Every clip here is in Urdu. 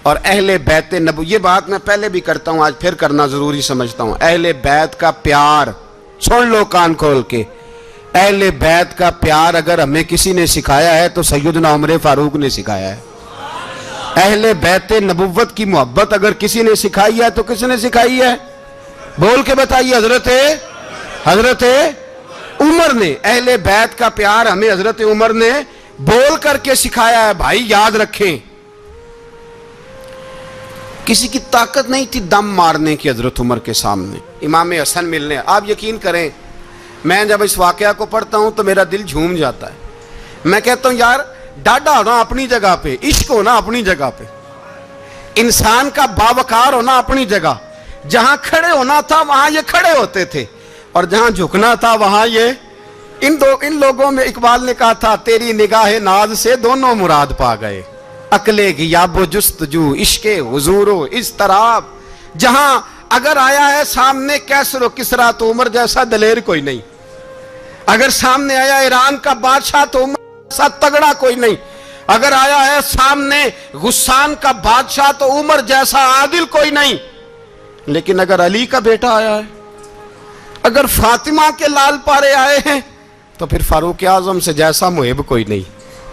اور اہل بیت نبو، یہ بات میں پہلے بھی کرتا ہوں، آج پھر کرنا ضروری سمجھتا ہوں، اہل بیت کا پیار، سن لو کان کھول کے، اہل بیت کا پیار اگر ہمیں کسی نے سکھایا ہے تو سیدنا عمر فاروق نے سکھایا ہے۔ اہل بیت نبوت کی محبت اگر کسی نے سکھائی ہے تو کس نے سکھائی ہے؟ بول کے بتائیے، حضرت عمر نے۔ اہل بیت کا پیار ہمیں حضرت عمر نے بول کر کے سکھایا ہے۔ بھائی یاد رکھیں، کسی کی طاقت نہیں تھی دم مارنے کی حضرت عمر کے سامنے، امام حسن ملنے۔ آپ یقین کریں، میں جب اس واقعہ کو پڑھتا ہوں تو میرا دل جھوم جاتا ہے۔ میں کہتا ہوں یار، ڈاڈا ہونا اپنی جگہ پہ، عشق ہونا اپنی جگہ پہ، انسان کا باوقار ہونا اپنی جگہ، جہاں کھڑے ہونا تھا وہاں یہ کھڑے ہوتے تھے، اور جہاں جھکنا تھا وہاں یہ ان لوگوں میں اقبال نے کہا تھا، تیری نگاہ ناز سے دونوں مراد پا گئے، عقل غیاب و جستجو، عشق حضور و اضطراب۔ جہاں اگر آیا ہے سامنے کیسر و کسرا تو عمر جیسا دلیر کوئی نہیں، اگر سامنے آیا ایران کا بادشاہ تو عمر جیسا تگڑا کوئی نہیں، اگر آیا ہے سامنے غسان کا بادشاہ تو عمر جیسا عادل کوئی نہیں، لیکن اگر علی کا بیٹا آیا ہے، اگر فاطمہ کے لال پارے آئے ہیں تو پھر فاروق اعظم سے جیسا محب کوئی نہیں،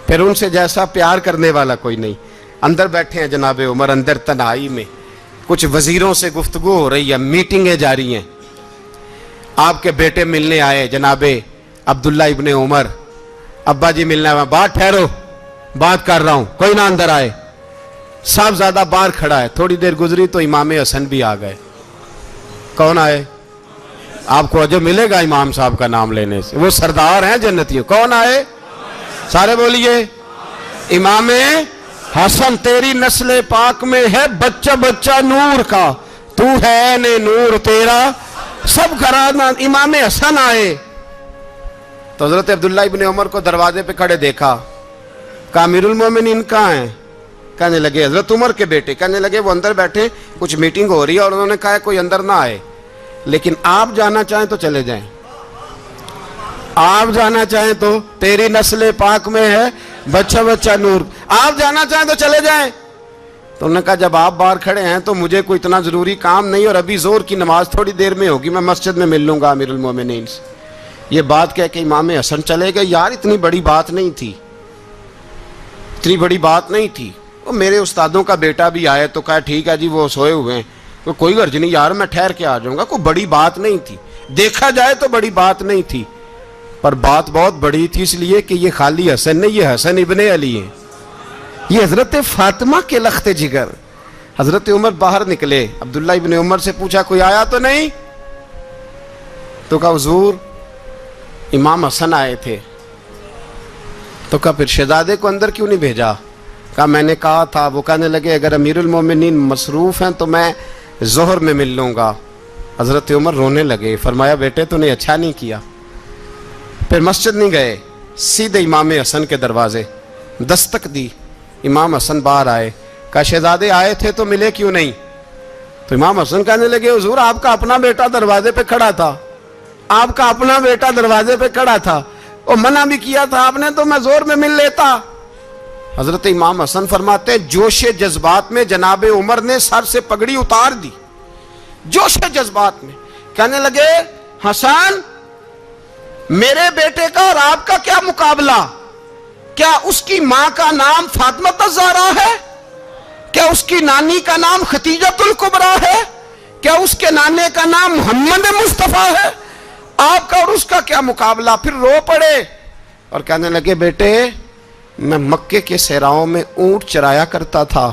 پھر ان سے جیسا پیار کرنے والا کوئی نہیں۔ اندر بیٹھے ہیں جناب عمر، اندر تنہائی میں کچھ وزیروں سے گفتگو ہو رہی ہے، میٹنگیں جاری ہیں۔ آپ کے بیٹے ملنے آئے جناب عبداللہ ابن عمر، ابا جی ملنے آئے، بات ٹھہرو، بات کر رہا ہوں، کوئی نہ اندر آئے۔ صاحبزادہ باہر کھڑا ہے، تھوڑی دیر گزری تو امام حسن بھی آ گئے۔ کون آئے؟ آپ کو جو ملے گا امام صاحب کا نام لینے سے، وہ سردار ہیں جنتیوں۔ کون آئے؟ سارے بولیے، امام حسن، تیری نسل پاک میں ہے بچہ بچہ نور کا، تو ہے نے نور تیرا سب گھرانہ۔ امام حسن آئے تو حضرت عبداللہ ابن عمر کو دروازے پہ کھڑے دیکھا، کہا امیر المومنین کہاں ہیں؟ کہنے لگے حضرت عمر کے بیٹے۔ کہنے لگے وہ اندر بیٹھے، کچھ میٹنگ ہو رہی ہے، اور انہوں نے کہا کوئی اندر نہ آئے، لیکن آپ جانا چاہیں تو چلے جائیں، آپ جانا چاہیں تو، تیری نسل پاک میں ہے بچہ بچہ نور، آپ جانا چاہیں تو چلے جائیں۔ تو انہوں نے کہا جب آپ باہر کھڑے ہیں تو مجھے کوئی اتنا ضروری کام نہیں، اور ابھی زور کی نماز تھوڑی دیر میں ہوگی، میں مسجد میں مل لوں گا امیر المومنین سے۔ یہ بات کہہ کے امام حسن چلے گئے۔ یار اتنی بڑی بات نہیں تھی، اتنی بڑی بات نہیں تھی۔ وہ میرے استادوں کا بیٹا بھی آئے تو کہا ٹھیک ہے جی، وہ سوئے ہوئے ہیں، کوئی غرض نہیں یار، میں ٹھہر کے آ جاؤں گا، کوئی بڑی بات نہیں تھی، دیکھا جائے تو بڑی بات نہیں تھی، پر بات بہت بڑی تھی، اس لیے کہ یہ خالی حسن نہیں، یہ حسن ابن علی ہیں، یہ حضرت فاطمہ کے لخت جگر۔ حضرت عمر باہر نکلے، عبداللہ ابن عمر سے پوچھا کوئی آیا تو نہیں؟ تو کہا حضور امام حسن آئے تھے۔ تو کہا پھر شہزادے کو اندر کیوں نہیں بھیجا؟ کہا میں نے کہا تھا۔ وہ کہنے لگے اگر امیر المومنین مصروف ہیں تو میں ظہر میں مل لوں گا۔ حضرت عمر رونے لگے، فرمایا بیٹے تو نے اچھا نہیں کیا۔ پھر مسجد نہیں گئے، سیدھے امام حسن کے دروازے دستک دی، امام حسن باہر آئے، کہا شہزادے آئے تھے تو ملے کیوں نہیں؟ تو امام حسن کہنے لگے حضور آپ کا اپنا بیٹا دروازے پہ کھڑا تھا، آپ کا اپنا بیٹا دروازے پہ کھڑا تھا، اور منع بھی کیا تھا آپ نے تو میں زور میں مل لیتا۔ حضرت امام حسن فرماتے جوش جذبات میں جناب عمر نے سر سے پگڑی اتار دی، جوش جذبات میں کہنے لگے حسن میرے بیٹے کا اور آپ کا کیا مقابلہ؟ کیا اس کی ماں کا نام فاطمہ الزہرا ہے؟ کیا اس کی نانی کا نام خدیجۃ الکبریٰ ہے؟ کیا اس کے نانے کا نام محمد مصطفیٰ ہے؟ آپ کا اور اس کا کیا مقابلہ؟ پھر رو پڑے اور کہنے لگے بیٹے میں مکے کے صحراؤں میں اونٹ چرایا کرتا تھا،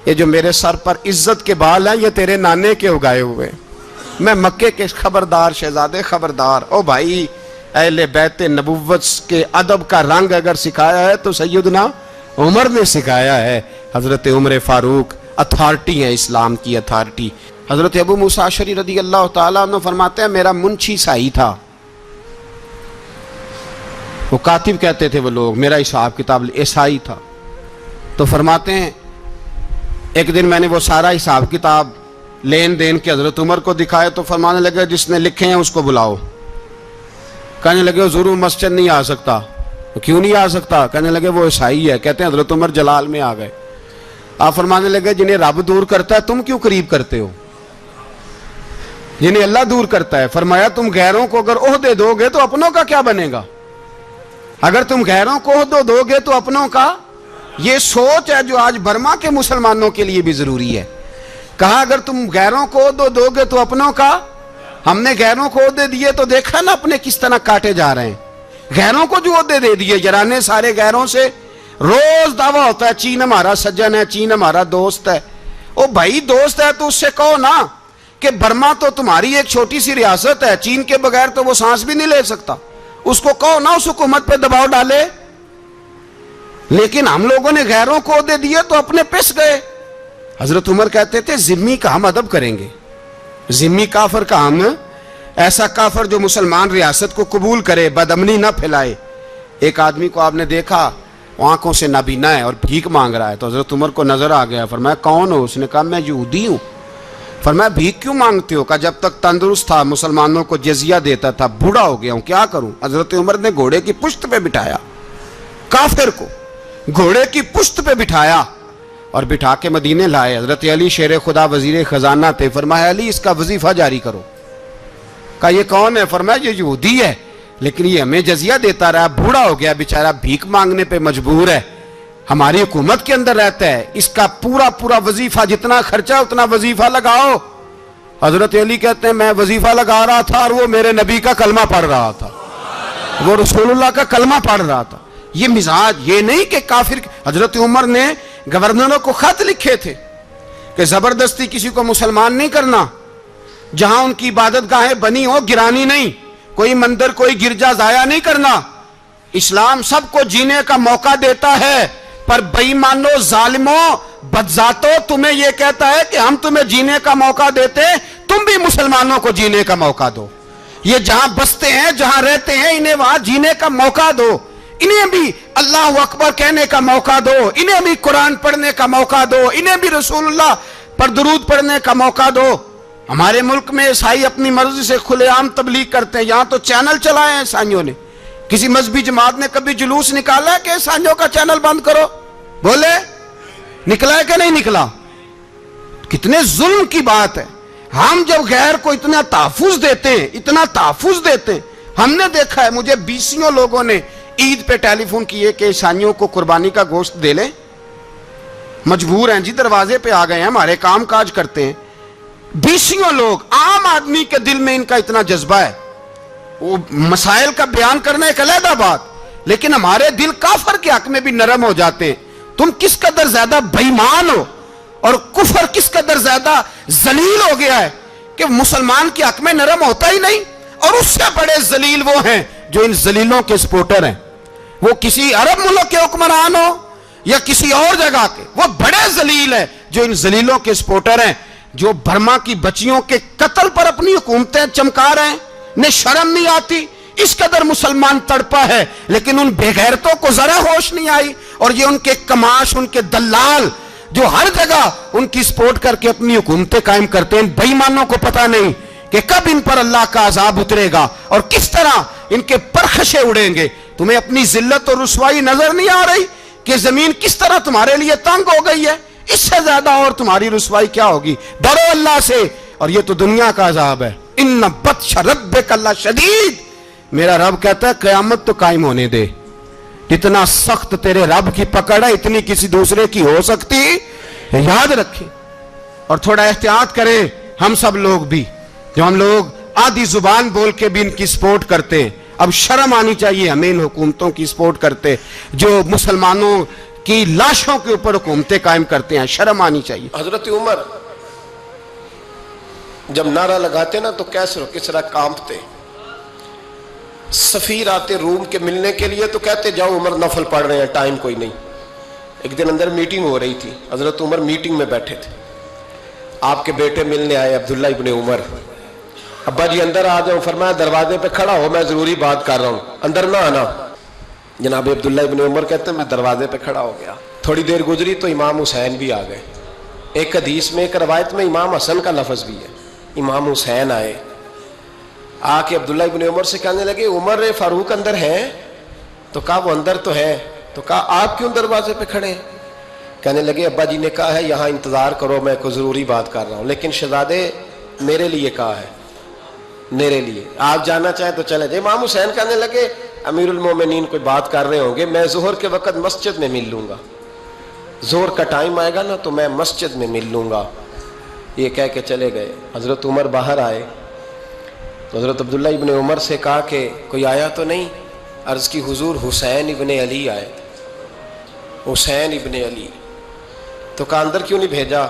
یہ جو میرے سر پر عزت کے بال ہیں یہ تیرے نانے کے اگائے ہوئے، میں مکے کے خبردار شہزادے خبردار۔ او بھائی اہل بیت نبوت کے ادب کا رنگ اگر سکھایا ہے تو سیدنا عمر نے سکھایا ہے۔ حضرت عمر فاروق اتھارٹی ہیں، اسلام کی اتھارٹی۔ حضرت ابو موسیٰ اشعری رضی اللہ تعالیٰ عنہ فرماتے ہیں میرا منشی سائی تھا، وہ کاتب کہتے تھے وہ لوگ، میرا حساب کتاب عیسائی تھا، تو فرماتے ہیں ایک دن میں نے وہ سارا حساب کتاب لین دین کے حضرت عمر کو دکھائے تو فرمانے لگے جس نے لکھے ہیں اس کو بلاؤ۔ کہنے لگے حضور مسجد نہیں آ سکتا۔ کیوں نہیں آ سکتا؟ کہنے لگے وہ عیسائی ہے۔ کہتے ہیں حضرت عمر جلال میں آ گئے، آپ فرمانے لگے جنہیں رب دور کرتا ہے تم کیوں قریب کرتے ہو؟ جنہیں اللہ دور کرتا ہے. فرمایا تم غیروں کو اگر عہدے دو گے تو اپنوں کا کیا بنے گا؟ اگر تم غیروں کو عہدے دو گے تو اپنوں کا. یہ سوچ ہے جو آج برما کے مسلمانوں کے لیے بھی ضروری ہے. کہا اگر تم غیروں کو عہدے دو گے تو اپنوں کا. ہم نے غیروں کو عہدے دیے تو دیکھا نا اپنے کس طرح کاٹے جا رہے ہیں. غیروں کو جو عہدے دے دیے جرانے سارے غیروں سے. روز دعویٰ ہوتا ہے چین ہمارا سجن ہے, چین ہمارا دوست ہے. او بھائی دوست ہے تو اس سے کہو نا کہ برما تو تمہاری ایک چھوٹی سی ریاست ہے, چین کے بغیر تو وہ سانس بھی نہیں لے سکتا. اس کو کہو نا اس حکومت پہ دباؤ ڈالے. لیکن ہم لوگوں نے غیروں کو عہدے دیے تو اپنے پس گئے. حضرت عمر کہتے تھے ذمی کا ہم ادب کریں گے, ذمی کافر کا ہم, ایسا کافر جو مسلمان ریاست کو قبول کرے, بدامنی نہ پھیلائے. ایک آدمی کو آپ نے دیکھا آنکھوں سے نابینا ہے اور بھیک مانگ رہا ہے, تو حضرت عمر کو نظر آ گیا. فرمایا کون ہو؟ اس نے کہا میں یہودی ہوں. فرمایا بھیک کیوں مانگتے ہو؟ کہا جب تک تندرست تھا مسلمانوں کو جزیہ دیتا تھا, بوڑھا ہو گیا ہوں کیا کروں. حضرت عمر نے گھوڑے کی پشت پہ بٹھایا کافر کو, گھوڑے کی پشت پہ بٹھایا اور بٹھا کے مدینے لائے. حضرت علی شیر خدا وزیر خزانہ تھے. فرمایا علی اس کا وظیفہ جاری کرو. کہا یہ کون ہے؟ فرمایا یہ یہودی ہے لیکن یہ ہمیں جزیہ دیتا رہا, بوڑھا ہو گیا بیچارہ, بھیک مانگنے پہ مجبور ہے, ہماری حکومت کے اندر رہتا ہے, اس کا پورا پورا وظیفہ جتنا خرچہ اتنا وظیفہ لگاؤ. حضرت علی کہتے ہیں میں وظیفہ لگا رہا تھا اور وہ میرے نبی کا کلمہ پڑھ رہا تھا, وہ رسول اللہ کا کلمہ پڑھ رہا تھا. یہ مزاج, یہ نہیں کہ کافر. حضرت عمر نے گورنروں کو خط لکھے تھے کہ زبردستی کسی کو مسلمان نہیں کرنا, جہاں ان کی عبادت گاہیں بنی ہو گرانی نہیں, کوئی مندر کوئی گرجا ضائع نہیں کرنا. اسلام سب کو جینے کا موقع دیتا ہے, پر بے ایمانو ظالموں بدذاتوں تمہیں یہ کہتا ہے کہ ہم تمہیں جینے کا موقع دیتے, تم بھی مسلمانوں کو جینے کا موقع دو. یہ جہاں بستے ہیں جہاں رہتے ہیں انہیں وہاں جینے کا موقع دو, انہیں بھی اللہ اکبر کہنے کا موقع دو, انہیں بھی قرآن پڑھنے کا موقع دو, انہیں بھی رسول اللہ پر درود پڑھنے کا موقع دو. ہمارے ملک میں عیسائی اپنی مرضی سے کھلے عام تبلیغ کرتے ہیں, یہاں تو چینل چلائے ہیں عیسائیوں نے. کسی مذہبی جماعت نے کبھی جلوس نکالا ہے کہ عیسائیوں کا چینل بند کرو؟ بولے نکلا ہے کہ نہیں نکلا؟ کتنے ظلم کی بات ہے. ہم جب غیر کو اتنا تحفظ دیتے ہیں, اتنا تحفظ دیتے ہیں, ہم نے دیکھا ہے مجھے بیسیوں لوگوں نے عید پہ ٹیلی فون کیے کہ عیسائیوں کو قربانی کا گوشت دے لیں, مجبور ہیں جی, دروازے پہ آ گئے ہیں, ہمارے کام کاج کرتے ہیں. بیسیوں لوگ, عام آدمی کے دل میں ان کا اتنا جذبہ ہے, وہ مسائل کا بیان کرنا ایک علیحدہ بات, لیکن ہمارے دل کافر کے حق میں بھی نرم ہو جاتے ہیں. تم کس قدر زیادہ بے ایمان ہو اور کفر کس قدر زیادہ ذلیل ہو گیا ہے کہ مسلمان کے حق میں نرم ہوتا ہی نہیں. اور اس سے بڑے ذلیل وہ ہیں جو ان ذلیلوں کے سپورٹر ہیں, وہ کسی عرب ملک کے حکمران ہو یا کسی اور جگہ کے, وہ بڑے ذلیل ہیں جو ان ذلیلوں کے سپورٹر ہیں, جو برما کی بچیوں کے قتل پر اپنی حکومتیں چمکا رہے ہیں. انہیں شرم نہیں آتی, اس قدر مسلمان تڑپا ہے لیکن ان بے غیرتوں کو ذرا ہوش نہیں آئی. اور یہ ان کے کماش, ان کے دلال جو ہر جگہ ان کی سپورٹ کر کے اپنی حکومتیں قائم کرتے ہیں, بے ایمانوں کو پتہ نہیں کہ کب ان پر اللہ کا عذاب اترے گا اور کس طرح ان کے پرخشے اڑیں گے. تمہیں اپنی ذلت اور رسوائی نظر نہیں آ رہی کہ زمین کس طرح تمہارے لیے تنگ ہو گئی ہے؟ اس سے زیادہ اور تمہاری رسوائی کیا ہوگی؟ ڈرو اللہ سے, اور یہ تو دنیا کا عذاب ہے. ان بطش ربک لشدید, میرا رب کہتا ہے قیامت تو قائم ہونے دے. اتنا سخت تیرے رب کی پکڑ ہے, اتنی کسی دوسرے کی ہو سکتی؟ یاد رکھیں اور تھوڑا احتیاط کریں ہم سب لوگ بھی, جو ہم لوگ آدھی زبان بول کے بھی ان کی سپورٹ کرتے ہیں. اب شرم آنی چاہیے ہمیں ان حکومتوں کی سپورٹ کرتے جو مسلمانوں کی لاشوں کے اوپر حکومتیں قائم کرتے ہیں, شرم آنی چاہیے. حضرت عمر جب نعرہ لگاتے نا تو کیسے ہو, کس طرح کانپتے. سفیر آتے روم کے ملنے کے لیے تو کہتے جاؤ عمر نفل پڑھ رہے ہیں, ٹائم کوئی نہیں. ایک دن اندر میٹنگ ہو رہی تھی, حضرت عمر میٹنگ میں بیٹھے تھے, آپ کے بیٹے ملنے آئے عبداللہ ابن عمر. ابا جی اندر آ جاؤ. فرمایا دروازے پہ کھڑا ہو, میں ضروری بات کر رہا ہوں, اندر نہ آنا. جناب عبداللہ ابن عمر کہتے ہیں میں دروازے پہ کھڑا ہو گیا. تھوڑی دیر گزری تو امام حسین بھی آ گئے. ایک حدیث میں ایک روایت میں امام حسن کا لفظ بھی ہے. امام حسین آئے, آ کے عبداللہ ابن عمر سے کہنے لگے عمر فاروق اندر ہے؟ تو کہا وہ اندر تو ہے. تو کہا آپ کیوں دروازے پہ کھڑے ہیں؟ کہنے لگے ابا جی نے کہا ہے یہاں انتظار کرو، میں کوئی ضروری بات کر رہا ہوں، لیکن شہزادے میرے لیے کہا ہے، میرے لیے آپ جانا چاہیں تو چلے جائیں۔ امام حسین کہنے لگے امیر المومنین کوئی بات کر رہے ہوں گے، میں ظہر کے وقت مسجد میں مل لوں گا، ظہر کا ٹائم آئے گا نا تو میں مسجد میں مل لوں گا۔ یہ کہہ کے چلے گئے۔ حضرت عمر باہر آئے، حضرت عبداللہ ابن عمر سے کہا کہ کوئی آیا تو نہیں؟ عرض کی حضور حسین ابن علی آئے، حسین ابن علی۔ تو کہا اندر کیوں نہیں بھیجا؟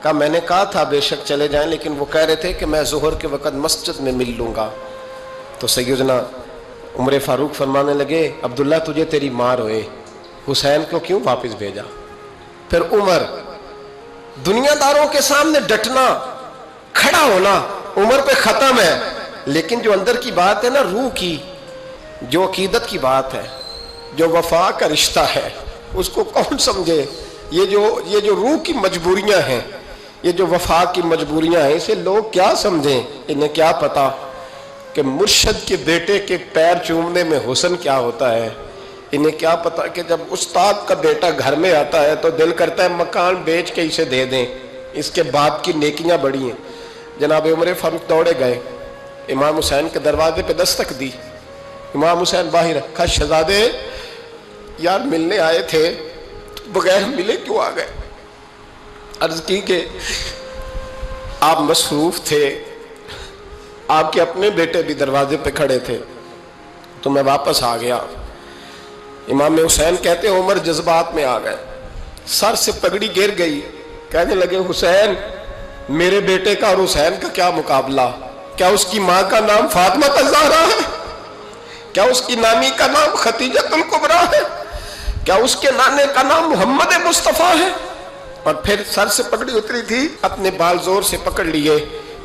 کہا میں نے کہا تھا بے شک چلے جائیں، لیکن وہ کہہ رہے تھے کہ میں ظہر کے وقت مسجد میں مل لوں گا۔ تو سیدنا عمر فاروق فرمانے لگے عبداللہ تجھے تیری ماں روئے، حسین کو کیوں واپس بھیجا؟ پھر عمر دنیا داروں کے سامنے ڈٹنا، کھڑا ہونا عمر پہ ختم ہے، لیکن جو اندر کی بات ہے نا، روح کی، جو عقیدت کی بات ہے، جو وفا کا رشتہ ہے، اس کو کون سمجھے؟ یہ جو روح کی مجبوریاں ہیں، یہ جو وفا کی مجبوریاں ہیں، اسے لوگ کیا سمجھیں؟ انہیں کیا پتا کہ مرشد کے بیٹے کے پیر چومنے میں حسن کیا ہوتا ہے؟ انہیں کیا پتا کہ جب استاد کا بیٹا گھر میں آتا ہے تو دل کرتا ہے مکان بیچ کے اسے دے دیں، اس کے باپ کی نیکیاں بڑی ہیں۔ جناب عمر فاروق دوڑے گئے، امام حسین کے دروازے پہ دستک دی، امام حسین باہر کہا شہزادے یار ملنے آئے تھے، بغیر ملے کیوں آ گئے؟ عرض کی کہ آپ مصروف تھے، آپ کے اپنے بیٹے بھی دروازے پہ کھڑے تھے تو میں واپس آ گیا۔ امام حسین کہتے ہیں عمر جذبات میں آ گئے، سر سے پگڑی گر گئی، کہنے لگے حسین میرے بیٹے کا اور حسین کا کیا مقابلہ؟ کیا اس کی ماں کا نام فاطمہ الزہرا ہے؟ کیا اس کی نانی کا نام خدیجہ الکبریٰ ہے؟ کیا اس کے نانے کا نام محمد مصطفیٰ ہے؟ اور پھر سر سے پگڑی اتری تھی، اپنے بال زور سے پکڑ لیے،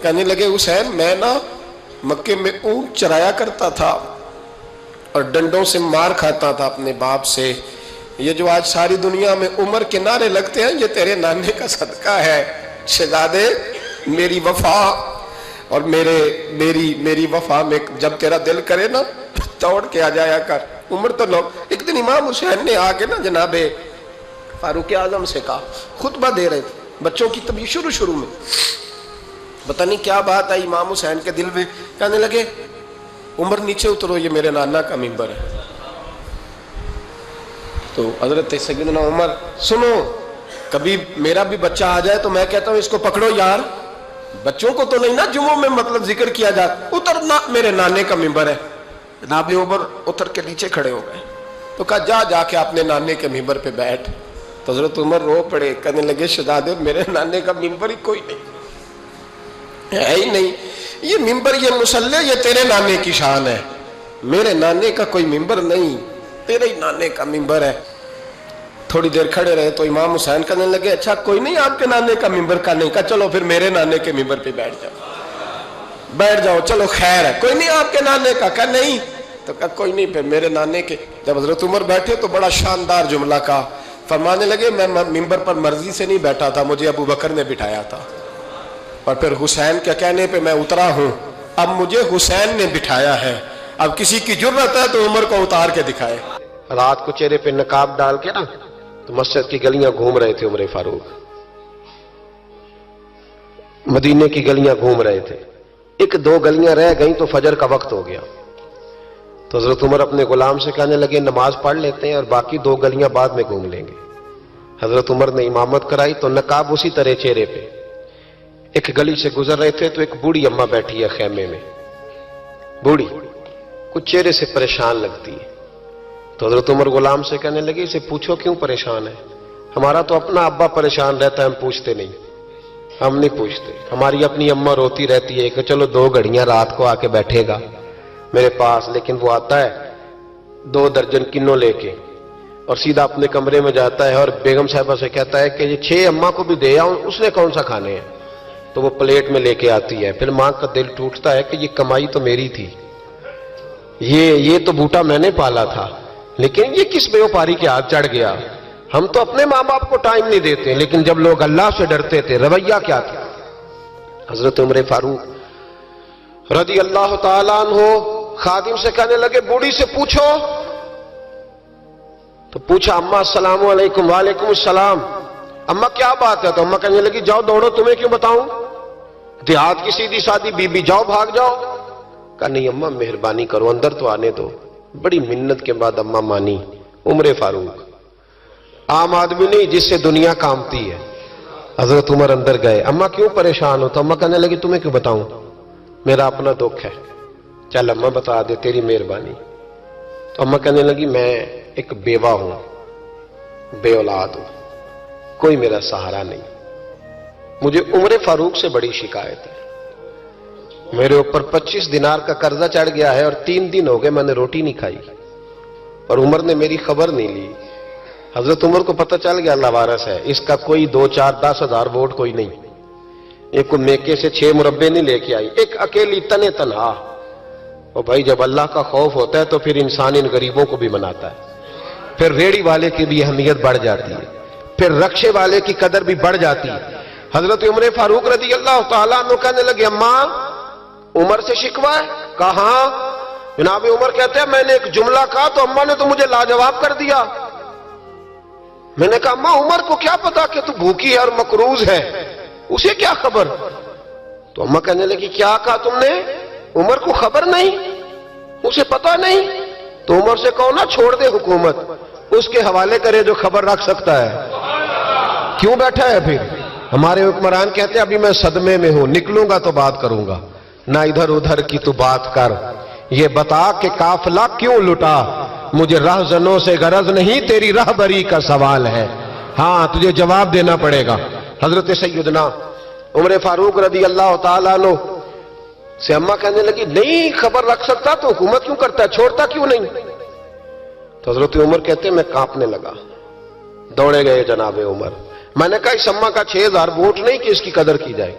کہنے لگے حسین میں نا مکے میں اونٹ چرایا کرتا تھا اور ڈنڈوں سے مار کھاتا تھا اپنے باپ سے، یہ جو آج ساری دنیا میں عمر کے نعرے لگتے ہیں یہ تیرے نانے کا صدقہ ہے۔ شہزادے میری وفا اور میری وفا میں جب تیرا دل کرے نا توڑ کے آ جایا کر۔ عمر تو لوگ ایک دن امام حسین نے آ کے نا جناب فاروق اعظم سے کہا، خطبہ دے رہے تھے بچوں کی طبیعت شروع میں، پتہ نہیں کیا بات آئی امام حسین کے دل میں، کہنے لگے عمر نیچے اترو یہ میرے نانا کا ممبر ہے۔ تو حضرت سیدنا عمر سنو، کبھی میرا بھی بچہ آ جائے تو میں کہتا ہوں اس کو پکڑو یار، بچوں کو تو نہیں نا جمعوں میں مطلب ذکر کیا جائے، اترنا میرے نانے کا ممبر ہے۔ جناب عمر اتر کے نیچے کھڑے ہو گئے تو کہا جا کے اپنے نانے کے ممبر پہ بیٹھ۔ تو حضرت عمر رو پڑے، کہنے لگے شہزادے میرے نانے کا ممبر ہی کوئی نہیں ہے ہی نہیں، یہ ممبر یہ مصلی یہ تیرے نانے کی شان ہے، میرے نانے کا کوئی ممبر نہیں، تیرے ہی نانے کا ممبر ہے۔ تھوڑی دیر کھڑے رہے تو امام حسین کہنے لگے اچھا کوئی نہیں آپ کے نانے کا ممبر کا نہیں؟ کہا چلو پھر میرے نانے کے ممبر پہ بیٹھ جاؤ چلو خیر ہے، کوئی نہیں آپ کے نانے کا؟ کہا نہیں، تو کہا کوئی نہیں پھر میرے نانے کے۔ جب حضرت عمر بیٹھے تو بڑا شاندار جملہ کہا، فرمانے لگے میں ممبر پر مرضی سے نہیں بیٹھا تھا، مجھے ابو بکر نے بٹھایا تھا، اور پھر حسین کے کہنے پہ میں اترا ہوں، اب مجھے حسین نے بٹھایا ہے، اب کسی کی جرت ہے تو عمر کو اتار کے دکھائے۔ رات کو چہرے پہ نقاب ڈال کے نا تو مسجد کی گلیاں گھوم رہے تھے عمر فاروق، مدینے کی گلیاں گھوم رہے تھے، ایک دو گلیاں رہ گئیں تو فجر کا وقت ہو گیا، تو حضرت عمر اپنے غلام سے کہنے لگے نماز پڑھ لیتے ہیں اور باقی دو گلیاں بعد میں گھوم لیں گے۔ حضرت عمر نے امامت کرائی تو نقاب اسی طرح چہرے پہ، ایک گلی سے گزر رہے تھے تو ایک بوڑھی اماں بیٹھی ہے خیمے میں، بوڑھی کچھ چہرے سے پریشان لگتی ہے، تو حضرت عمر غلام سے کہنے لگے اسے پوچھو کیوں پریشان ہے؟ ہمارا تو اپنا ابا پریشان رہتا ہے، ہم پوچھتے نہیں، ہم نہیں پوچھتے، ہماری اپنی اماں روتی رہتی ہے کہ چلو 2 گھڑیاں رات کو آ کے بیٹھے گا میرے پاس، لیکن وہ آتا ہے 2 درجن کنوں لے کے اور سیدھا اپنے کمرے میں جاتا ہے اور بیگم صاحبہ سے کہتا ہے کہ یہ 6 اماں کو بھی دے آؤں، اس نے کون سا کھانے ہیں؟ تو وہ پلیٹ میں لے کے آتی ہے، پھر ماں کا دل ٹوٹتا ہے کہ یہ کمائی تو میری تھی، یہ تو بوٹا میں نے پالا تھا، لیکن یہ کس بیوپاری کے ہاتھ چڑھ گیا؟ ہم تو اپنے ماں باپ کو ٹائم نہیں دیتے، لیکن جب لوگ اللہ سے ڈرتے تھے رویہ کیا تھا؟ حضرت عمر فاروق رضی اللہ تعالیٰ عنہ خادم سے کہنے لگے بوڑھی سے پوچھو، تو پوچھا اما السلام علیکم، وعلیکم السلام، اما کیا بات ہے؟ تو اما کہنے لگی جاؤ دوڑو، تمہیں کیوں بتاؤں، دیہات کی سیدھی سادی بی بی، جاؤ بھاگ جاؤ۔ کہا نہیں اما مہربانی کرو، اندر تو آنے دو۔ بڑی منت کے بعد اما مانی۔ عمر فاروق عام آدمی نہیں جس سے دنیا کامتی ہے، حضرت عمر اندر گئے۔ اما کیوں پریشان ہو؟ تو اما کہنے لگی تمہیں کیوں بتاؤں، میرا اپنا دکھ ہے، چل اما بتا دے، تیری مہربانی۔ تو اما کہنے لگی میں ایک بیوہ ہوں، بے اولاد ہوں، کوئی میرا سہارا نہیں، مجھے عمر فاروق سے بڑی شکایت ہے، میرے اوپر 25 دینار کا قرضہ چڑھ گیا ہے اور 3 دن ہو گئے میں نے روٹی نہیں کھائی، اور عمر نے میری خبر نہیں لی۔ حضرت عمر کو پتہ چل گیا اللہ وارث ہے، اس کا کوئی 2 4 10 ہزار ووٹ کوئی نہیں، ایک کو میکے سے 6 مربے نہیں لے کے آئی، ایک اکیلی تنے تنہا۔ اور بھائی جب اللہ کا خوف ہوتا ہے تو پھر انسان ان غریبوں کو بھی مناتا ہے، پھر ریڑی والے کی بھی اہمیت بڑھ جاتی ہے، پھر رکشے والے کی قدر بھی بڑھ جاتی ہے۔ حضرت عمر فاروق رضی اللہ تعالیٰ عنہ کہنے لگے اماں عمر سے شکوہ ہے؟ کہاں؟ جناب عمر کہتے ہیں میں نے ایک جملہ کہا تو اماں نے تو مجھے لاجواب کر دیا۔ میں نے کہا اماں عمر کو کیا پتا کہ تو بھوکی ہے اور مقروض ہے، اسے کیا خبر؟ تو اماں کہنے لگی کیا کہا تم نے؟ عمر کو خبر نہیں، اسے پتا نہیں؟ تو عمر سے کہو نا چھوڑ دے حکومت، اس کے حوالے کرے جو خبر رکھ سکتا ہے، کیوں بیٹھا ہے پھر؟ ہمارے حکمران کہتے ہیں ابھی میں صدمے میں ہوں، نکلوں گا تو بات کروں گا، نہ ادھر ادھر کی تو بات کر، یہ بتا کہ قافلہ کیوں لٹا، مجھے رہزنوں سے غرض نہیں، تیری رہبری کا سوال ہے، ہاں تجھے جواب دینا پڑے گا۔ حضرت سیدنا عمر فاروق رضی اللہ تعالیٰ عنہ سے اماں کہنے لگی نہیں خبر رکھ سکتا تو حکومت کیوں کرتا ہے، چھوڑتا کیوں نہیں؟ تو حضرت عمر کہتے ہیں میں کانپنے لگا، دوڑے گئے جناب عمر۔ میں نے کہا اس اماں کا 6000 ووٹ نہیں کہ اس کی قدر کی جائے،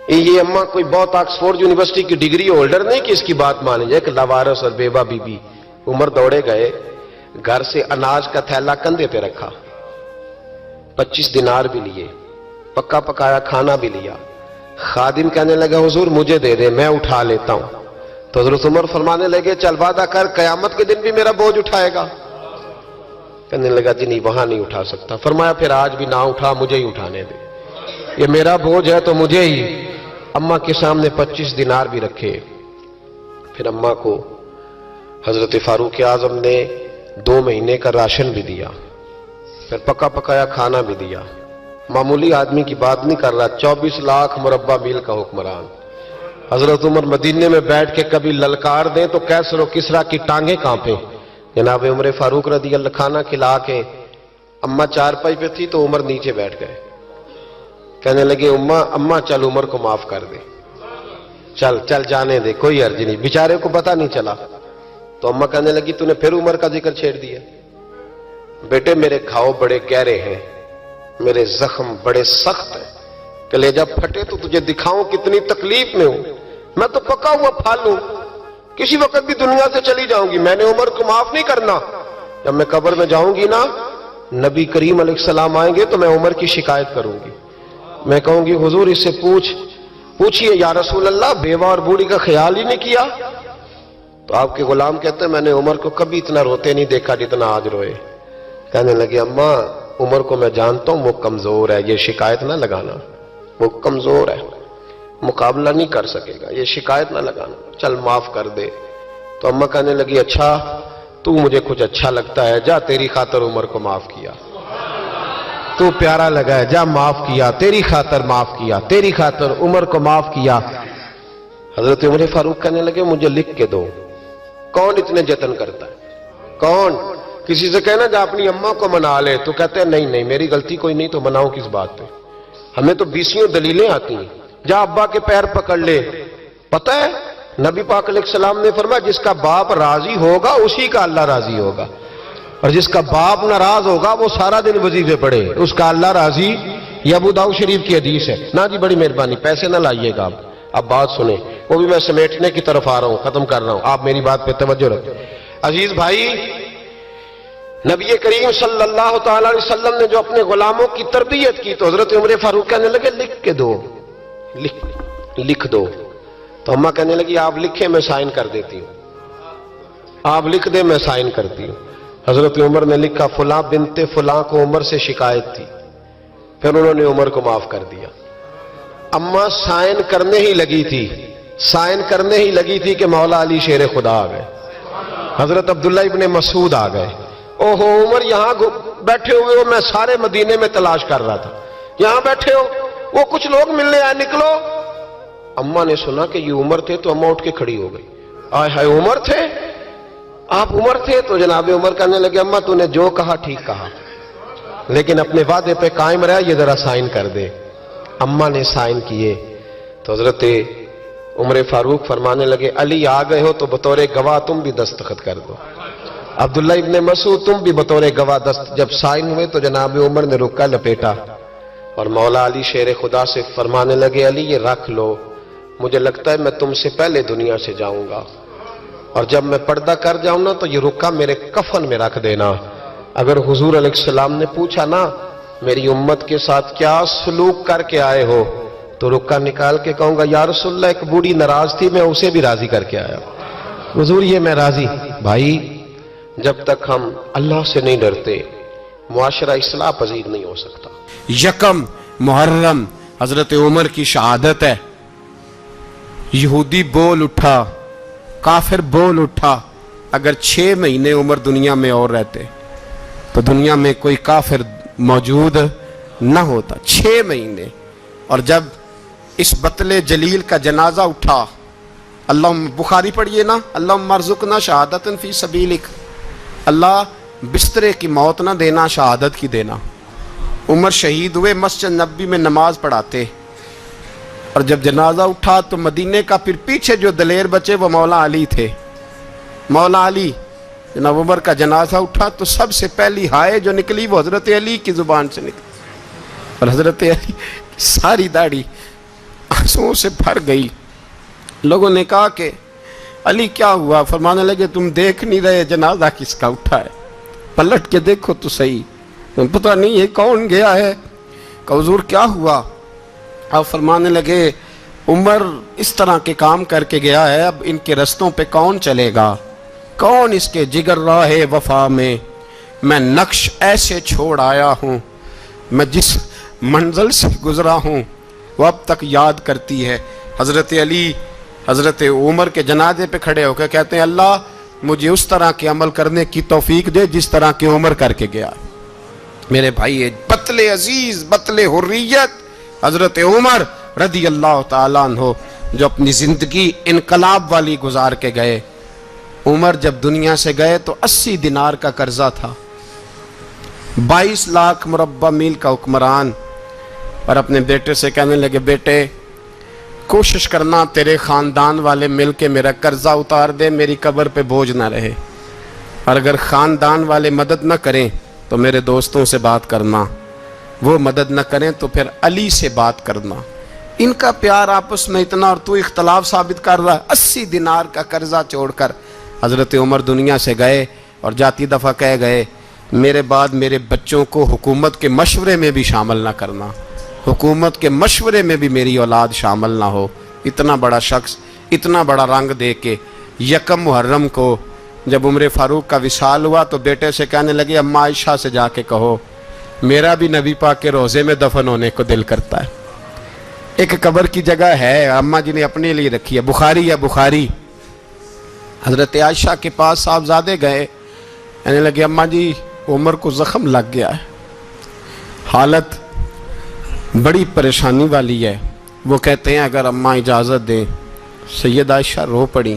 یہ اماں کوئی بہت آکسفورڈ یونیورسٹی کی ڈگری ہولڈر نہیں کہ اس کی بات مانی جائے، کہ لاوارث اور بیوہ بی بی۔ عمر دوڑے گئے، گھر سے اناج کا تھیلا کندھے پہ رکھا، 25 دینار بھی لیے، پکا پکایا کھانا بھی لیا۔ خادم کہنے لگا حضور مجھے دے دے میں اٹھا لیتا ہوں۔ تو حضرت عمر فرمانے لگے چل وعدہ کر قیامت کے دن بھی میرا بوجھ اٹھائے گا؟ کہنے لگا جی نہیں وہاں نہیں اٹھا سکتا۔ فرمایا پھر آج بھی نہ اٹھا، مجھے ہی اٹھانے دے، یہ میرا بوجھ ہے تو مجھے ہی۔ اماں کے سامنے 25 دینار بھی رکھے، پھر اماں کو حضرت فاروق اعظم نے 2 مہینے کا راشن بھی دیا، پھر پکا پکایا کھانا بھی دیا۔ معمولی آدمی کی بات نہیں کر رہا، 24 لاکھ مربع میل کا حکمران۔ حضرت عمر مدینے میں بیٹھ کے کبھی للکار دیں تو کیسر و کسرا کی ٹانگیں کانپیں۔ جناب عمر فاروق رضی اللہ کھانا کھلا کے اماں چارپائی پہ تھی تو عمر نیچے بیٹھ گئے، کہنے لگے اماں چل عمر کو معاف کر دے، چل چل جانے دے، کوئی عرض نہیں، بیچارے کو پتہ نہیں چلا۔ تو اماں کہنے لگی تو نے پھر عمر کا ذکر چھیڑ دیا؟ بیٹے میرے گھاؤ بڑے گہرے ہیں، میرے زخم بڑے سخت ہیں، کلیجہ پھٹے تو تجھے دکھاؤں کتنی تکلیف میں ہوں، میں تو پکا ہوا پھل ہوں، کسی وقت بھی دنیا سے چلی جاؤں گی، میں نے عمر کو معاف نہیں کرنا۔ جب میں قبر میں جاؤں گی نا، نبی کریم علیہ السلام آئیں گے تو میں عمر کی شکایت کروں گی، میں کہوں گی حضور اس سے پوچھئے یا رسول اللہ بیوہ اور بوڑھی کا خیال ہی نہیں کیا؟ تو آپ کے غلام کہتے ہیں میں نے عمر کو کبھی اتنا روتے نہیں دیکھا جتنا آج روئے۔ کہنے لگے اماں عمر کو میں جانتا ہوں وہ کمزور ہے، یہ شکایت نہ لگانا، وہ کمزور ہے، مقابلہ نہیں کر سکے گا، یہ شکایت نہ لگانا، چل معاف کر دے۔ تو اماں کہنے لگی اچھا تو مجھے کچھ اچھا لگتا ہے، جا تیری خاطر عمر کو معاف کیا، تو پیارا لگا ہے جا معاف کیا، تیری خاطر معاف کیا، تیری خاطر عمر کو معاف کیا۔ حضرت عمر فاروق کہنے لگے مجھے لکھ کے دو، کون اتنے جتن کرتا ہے؟ کون؟ کسی سے کہنا جا اپنی اماں کو منا لے، تو کہتے ہیں نہیں میری غلطی کوئی نہیں تو مناؤں کس بات پہ، ہمیں تو 20 دلیلیں آتی ہیں، جا ابا کے پیر پکڑ لے۔ پتہ ہے نبی پاک علیہ السلام نے فرمایا جس کا باپ راضی ہوگا اسی کا اللہ راضی ہوگا، اور جس کا باپ ناراض ہوگا وہ سارا دن وظیفے پڑھے اس کا اللہ راضی۔ یہ ابو داؤد شریف کی حدیث ہے۔ نا جی بڑی مہربانی پیسے نہ لائیے گا، اب بات سنیں، وہ بھی میں سمیٹنے کی طرف آ رہا ہوں، ختم کر رہا ہوں، آپ میری بات پہ توجہ رکھیں۔ عزیز بھائی، نبی کریم صلی اللہ تعالی علیہ وسلم نے جو اپنے غلاموں کی تربیت کی تو حضرت عمر فاروق کہنے لگے لکھ کے دو، لکھ دو۔ تو اماں کہنے لگی آپ لکھیں میں سائن کر دیتی ہوں، آپ لکھ دیں میں سائن کرتی ہوں۔ حضرت عمر نے لکھا فلاں بنت فلاں کو عمر سے شکایت تھی، پھر انہوں نے عمر کو معاف کر دیا۔ اماں سائن کرنے ہی لگی تھی کہ مولا علی شیر خدا آ گئے، حضرت عبداللہ ابن مسعود آ گئے۔ اوہو عمر یہاں بیٹھے ہوئے ہو، میں سارے مدینے میں تلاش کر رہا تھا، یہاں بیٹھے ہو، وہ کچھ لوگ ملنے آئے، نکلو۔ اماں نے سنا کہ یہ عمر تھے تو اماں اٹھ کے کھڑی ہو گئی، آئے ہائے عمر تھے، آپ عمر تھے؟ تو جناب عمر کہنے لگے اماں تو نے جو کہا ٹھیک کہا، لیکن اپنے وعدے پہ قائم رہا، یہ ذرا سائن کر دے۔ اماں نے سائن کیے تو حضرت عمر فاروق فرمانے لگے علی آ گئے ہو تو بطور گواہ تم بھی دستخط کر دو، عبداللہ ابن مسعود تم بھی بطور گواہ جب سائن ہوئے تو جناب عمر نے رکا لپیٹا اور مولا علی شیر خدا سے فرمانے لگے علی یہ رکھ لو، مجھے لگتا ہے میں تم سے پہلے دنیا سے جاؤں گا، اور جب میں پردہ کر جاؤں نا تو یہ رکا میرے کفن میں رکھ دینا۔ اگر حضور علیہ السلام نے پوچھا نا میری امت کے ساتھ کیا سلوک کر کے آئے ہو، تو رکا نکال کے کہوں گا یا رسول اللہ ایک بوڑھی ناراض تھی میں اسے بھی راضی کر کے آیا، حضور یہ میں راضی۔ بھائی جب تک ہم اللہ سے نہیں ڈرتے معاشرہ اصلاح پذیر نہیں ہو سکتا۔ یکم محرم حضرت عمر کی شہادت ہے، یہودی بول اٹھا، کافر بول اٹھا، اگر 6 مہینے عمر دنیا میں اور رہتے تو دنیا میں کوئی کافر موجود نہ ہوتا، 6 مہینے۔ اور جب اس بطل جلیل کا جنازہ اٹھا، اللہم بخاری پڑھیے نا، اللہم ارزقنا شہادت فی سبیلک، اللہ بسترے کی موت نہ دینا، شہادت کی دینا۔ عمر شہید ہوئے، مسجد نبوی میں نماز پڑھاتے، اور جب جنازہ اٹھا تو مدینے کا پھر پیچھے جو دلیر بچے وہ مولا علی تھے۔ مولا علی جناب عمر کا جنازہ اٹھا تو سب سے پہلی ہائے جو نکلی وہ حضرت علی کی زبان سے نکلی، اور حضرت علی کی ساری داڑھی آنسوؤں سے بھر گئی۔ لوگوں نے کہا کہ علی کیا ہوا؟ فرمانے لگے تم دیکھ نہیں رہے جنازہ کس کا اٹھا ہے، پلٹ کے دیکھو تو صحیح، تم پتہ نہیں یہ کون گیا ہے؟ کہ حضور کیا ہوا؟ آپ فرمانے لگے عمر اس طرح کے کام کر کے گیا ہے، اب ان کے رستوں پہ کون چلے گا؟ کون اس کے جگر راہ وفا میں نقش ایسے چھوڑ آیا ہوں، میں جس منزل سے گزرا ہوں وہ اب تک یاد کرتی ہے۔ حضرت علی حضرت عمر کے جنازے پہ کھڑے ہو کے کہتے ہیں اللہ مجھے اس طرح کے عمل کرنے کی توفیق دے جس طرح کی عمر کر کے گیا۔ میرے بھائی بطل عزیز، بطل حریت حضرت عمر رضی اللہ تعالیٰ عنہ جو اپنی زندگی انقلاب والی گزار کے گئے۔ عمر جب دنیا سے گئے تو 80 دینار کا قرضہ تھا، 22 لاکھ مربع میل کا حکمران، اور اپنے بیٹے سے کہنے لگے بیٹے کوشش کرنا تیرے خاندان والے مل کے میرا قرضہ اتار دے، میری قبر پہ بوجھ نہ رہے، اور اگر خاندان والے مدد نہ کریں تو میرے دوستوں سے بات کرنا، وہ مدد نہ کریں تو پھر علی سے بات کرنا۔ ان کا پیار آپس میں اتنا، اور تو اختلاف ثابت کر رہا ہے۔ 80 دینار کا قرضہ چھوڑ کر حضرت عمر دنیا سے گئے، اور جاتی دفعہ کہہ گئے میرے بعد میرے بچوں کو حکومت کے مشورے میں بھی شامل نہ کرنا، حکومت کے مشورے میں بھی میری اولاد شامل نہ ہو۔ اتنا بڑا شخص اتنا بڑا رنگ دے کے یکم محرم کو جب عمر فاروق کا وصال ہوا تو بیٹے سے کہنے لگے اماں عائشہ سے جا کے کہو میرا بھی نبی پاک کے روزے میں دفن ہونے کو دل کرتا ہے۔ ایک قبر کی جگہ ہے اماں جی نے اپنے لیے رکھی ہے، بخاری ہے، بخاری۔ حضرت عائشہ کے پاس صاحبزادے گئے، کہنے لگے اماں جی عمر کو زخم لگ گیا ہے، حالت بڑی پریشانی والی ہے۔ وہ کہتے ہیں اگر اماں اجازت دیں۔ سید عائشہ رو پڑی،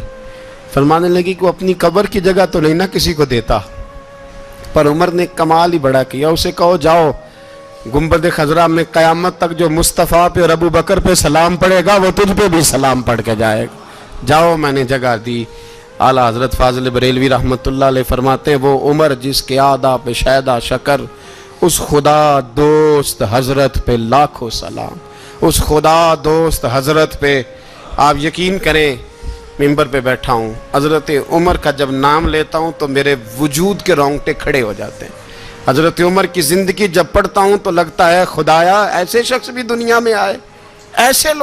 فرمانے لگی کہ وہ اپنی قبر کی جگہ تو نہیں نہ کسی کو دیتا، پر عمر نے کمال ہی بڑا کیا، اسے کہو جاؤ گنبد خضرا میں قیامت تک جو مصطفیٰ پہ اور ابو بکر پہ سلام پڑے گا وہ تجھ پہ بھی سلام پڑھ کے جائے گا، جاؤ میں نے جگہ دی۔ اعلیٰ حضرت فاضل بریلوی رحمۃ اللہ علیہ فرماتے ہیں وہ عمر جس کے آدھا پہ شیدہ شکر، اس خدا دوست حضرت پہ لاکھوں سلام، اس خدا دوست حضرت پہ۔ آپ یقین کریں ممبر پہ بیٹھا ہوں، حضرت عمر کا جب نام لیتا ہوں تو میرے وجود کے رونگٹے کھڑے ہو جاتے ہیں۔ حضرت عمر کی زندگی جب پڑھتا ہوں تو لگتا ہے خدایا ایسے شخص بھی دنیا میں آئے، ایسے لوگ